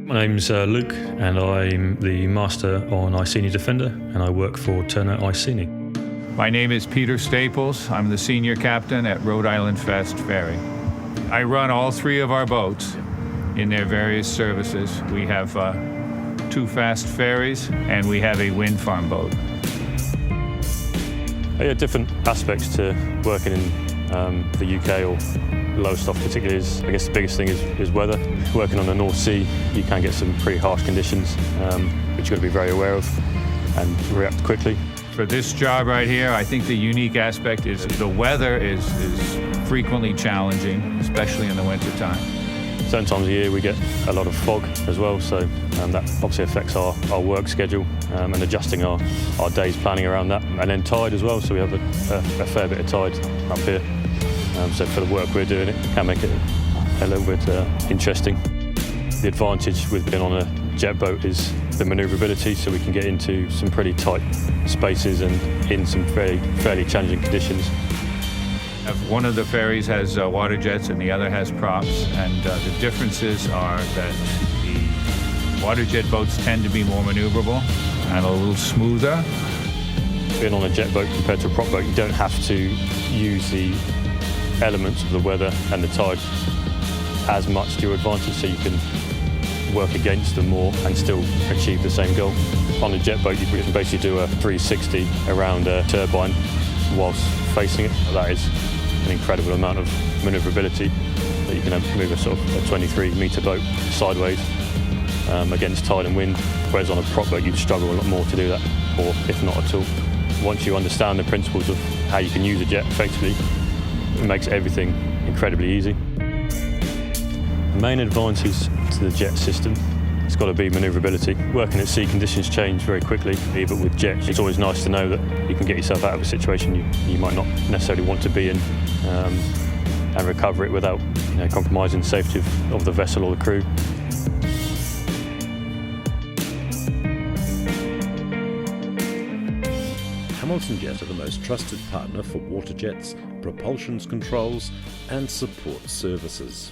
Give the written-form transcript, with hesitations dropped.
My name's Luke, and I'm the Master on Iceni Defender, and I work for Turner Iceni. My name is Peter Staples. I'm the Senior Captain at Rhode Island Fast Ferry. I run all three of our boats in their various services. We have 2 fast ferries, and we have a wind farm boat. Yeah, different aspects to working in the UK or Lowestoft particularly is, I guess the biggest thing is weather. Working on the North Sea, you can get some pretty harsh conditions, which you've got to be very aware of and react quickly. For this job right here, I think the unique aspect is the weather is frequently challenging, especially in the winter time. Certain times of year we get a lot of fog as well, so that obviously affects our work schedule and adjusting our days planning around that. And then tide as well, so we have a fair bit of tide up here. So for the work we're doing, it can make it a little bit interesting. The advantage with being on a jet boat is the manoeuvrability, so we can get into some pretty tight spaces and in some fairly challenging conditions. One of the ferries has water jets and the other has props, and the differences are that the water jet boats tend to be more maneuverable and a little smoother. Being on a jet boat compared to a prop boat, you don't have to use the elements of the weather and the tide as much to your advantage, so you can work against them more and still achieve the same goal. On a jet boat, you can basically do a 360 around a turbine whilst facing it. That is an incredible amount of manoeuvrability that you can move a sort of a 23-metre boat sideways against tide and wind, whereas on a prop boat you'd struggle a lot more to do that, or if not at all. Once you understand the principles of how you can use a jet effectively, it makes everything incredibly easy. The main advantage to the jet system has got to be manoeuvrability. Working at sea, conditions change very quickly, but with jets it's always nice to know that you can get yourself out of a situation you might not necessarily want to be in and recover it without compromising the safety of the vessel or the crew. HamiltonJet are the most trusted partner for water jets, propulsion controls and support services.